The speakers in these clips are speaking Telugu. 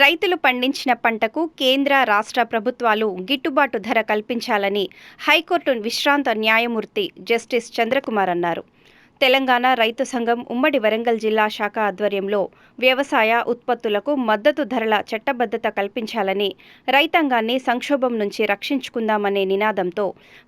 రైతులు పండించిన పంటకు కేంద్ర, రాష్ట్ర ప్రభుత్వాలు గిట్టుబాటు ధర కల్పించాలని హైకోర్టు విశ్రాంత న్యాయమూర్తి జస్టిస్ చంద్రకుమార్ అన్నారు. తెలంగాణ రైతు సంఘం ఉమ్మడి వరంగల్ జిల్లా శాఖ ఆధ్వర్యంలో వ్యవసాయ ఉత్పత్తులకు మద్దతు ధరల చట్టబద్ధత కల్పించాలని, రైతాంగాన్ని సంక్షోభం నుంచి రక్షించుకుందామనే నినాదంతో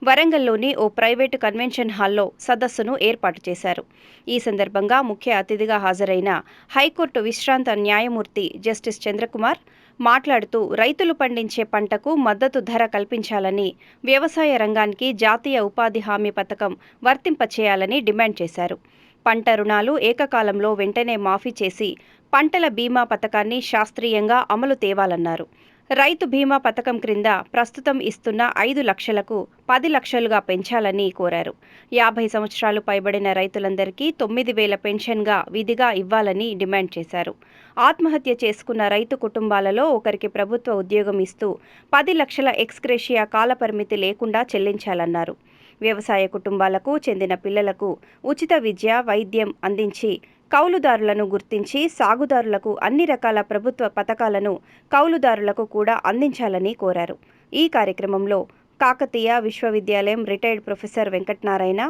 వరంగల్లోని ఓ ప్రైవేటు కన్వెన్షన్ హాల్లో సదస్సును ఏర్పాటు చేశారు. ఈ సందర్భంగా ముఖ్య అతిథిగా హాజరైన హైకోర్టు విశ్రాంత న్యాయమూర్తి జస్టిస్ చంద్రకుమార్ మాట్లాడుతూ రైతులు పండించే పంటకు మద్దతు ధర కల్పించాలని, వ్యవసాయ రంగానికి జాతీయ ఉపాధి హామీ పథకం వర్తింపచేయాలని డిమాండ్ చేశారు. పంట రుణాలు ఏకకాలంలో వెంటనే మాఫీ చేసి పంటల బీమా పథకాన్ని శాస్త్రీయంగా అమలు తేవాలన్నారు. రైతు బీమా పథకం క్రింద ప్రస్తుతం ఇస్తున్న 5 లక్షలకు 10 లక్షలుగా పెంచాలని కోరారు. 50 సంవత్సరాలు పైబడిన రైతులందరికీ 9,000 పెన్షన్గా విధిగా ఇవ్వాలని డిమాండ్ చేశారు. ఆత్మహత్య చేసుకున్న రైతు కుటుంబాలలో ఒకరికి ప్రభుత్వ ఉద్యోగం ఇస్తూ 10 లక్షల ఎక్స్గ్రేషియా కాలపరిమితి లేకుండా చెల్లించాలన్నారు. వ్యవసాయ కుటుంబాలకు చెందిన పిల్లలకు ఉచిత విద్య, వైద్యం అందించి కౌలుదారులను గుర్తించి సాగుదారులకు అన్ని రకాల ప్రభుత్వ పథకాలను కౌలుదారులకు కూడా అందించాలని కోరారు. ఈ కార్యక్రమంలో కాకతీయ విశ్వవిద్యాలయం రిటైర్డ్ ప్రొఫెసర్ వెంకటనారాయణ,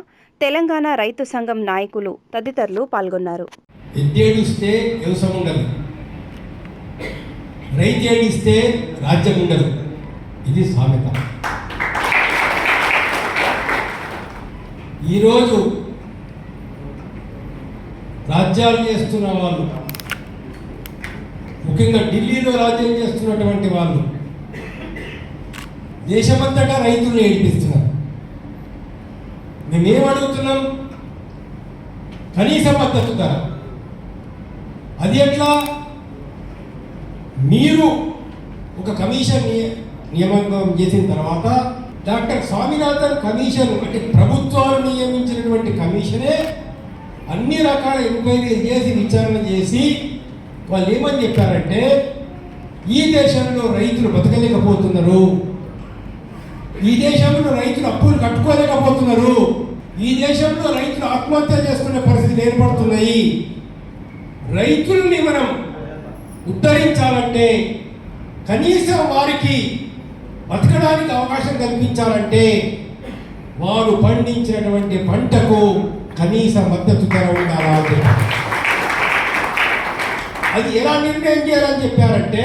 తెలంగాణ రైతు సంఘం నాయకులు తదితరులు పాల్గొన్నారు. ఈరోజు రాజ్యాలు చేస్తున్న వాళ్ళు, ముఖ్యంగా ఢిల్లీలో రాజ్యం చేస్తున్నటువంటి వాళ్ళు దేశమంతటా రైతులను ఏడిపిస్తున్నారు. మేమేమడుగుతున్నాం? కనీస మద్దతు ధర. అది ఎట్లా? మీరు ఒక కమిషన్ నియామకం చేసిన తర్వాత డాక్టర్ స్వామినాథన్ కమిషన్, అంటే ప్రభుత్వాలు నియమించినటువంటి కమిషనే అన్ని రకాల ఎంక్వైరీ చేసి విచారణ చేసి వాళ్ళు ఏమని చెప్పారంటే, ఈ దేశంలో రైతులు బతకలేకపోతున్నారు, ఈ దేశంలో రైతులు అప్పులు కట్టుకోలేకపోతున్నారు, ఈ దేశంలో రైతులు ఆత్మహత్య చేసుకునే పరిస్థితులు ఏర్పడుతున్నాయి. రైతుల్ని మనం ఉద్ధరించాలంటే, కనీసం వారికి బతకడానికి అవకాశం కల్పించాలంటే వారు పండించినటువంటి పంటకు కనీస మద్దతు ధర ఉండాలి. అది ఎలా నిర్ణయం చేయాలని చెప్పారంటే,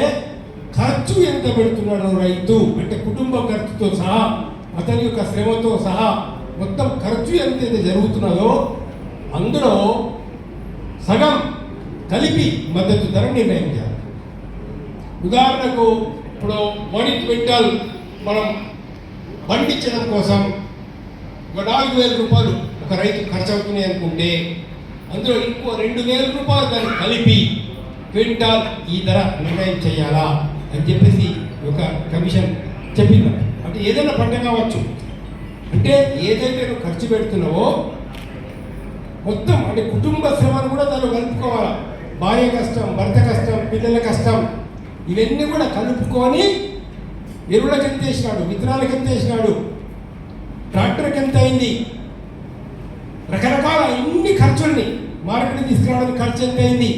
ఖర్చు ఎంత పెడుతున్నాడు రైతు, అంటే కుటుంబ ఖర్చుతో సహా, అతని యొక్క శ్రమతో సహా మొత్తం ఖర్చు ఎంతైతే జరుగుతున్నదో అందులో సగం కలిపి మద్దతు ధర నిర్ణయం చేయాలి. ఉదాహరణకు ఇప్పుడు 1 క్వింటాల్ మనం పండించడం కోసం 4,000 రూపాయలు ఒక రైతు ఖర్చు అవుతున్నాయి అనుకుంటే, అందులో ఇంకో 2,000 రూపాయలు దాన్ని కలిపి క్వింటాల్ ఈ ధర నిర్ణయం చేయాలా అని చెప్పేసి ఒక కమిషన్ చెప్పింది. అంటే ఏదైనా పంట కావచ్చు, అంటే ఏదైతే నువ్వు ఖర్చు పెడుతున్నావో మొత్తం, అంటే కుటుంబ శ్రమను కూడా దాన్ని కలుపుకోవాలా. భార్య కష్టం, భర్త కష్టం, పిల్లల కష్టం, ఇవన్నీ కూడా కలుపుకొని ఎరువులకు ఎంత వేసినాడు, విత్తనాలకు ఎంత వేసినాడు, ట్రాక్టర్కి ఎంత అయింది, రకరకాల ఇన్ని ఖర్చుల్ని, మార్కెట్ తీసుకురావడానికి ఖర్చు ఎంత అయింది,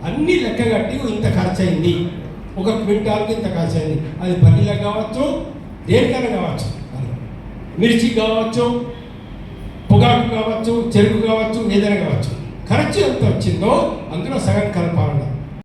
అన్ని లెక్క కట్టి ఇంత ఖర్చు అయింది, ఒక క్వింటాల్కి ఇంత ఖర్చు అయింది. అది పల్లీలకు కావచ్చు, దేనికైనా కావచ్చు, మిర్చి కావచ్చు, పొగాకు కావచ్చు, చెరుకు కావచ్చు, ఏదైనా కావచ్చు, ఖర్చు ఎంత వచ్చిందో అందులో సగం కలపాలన్నారు.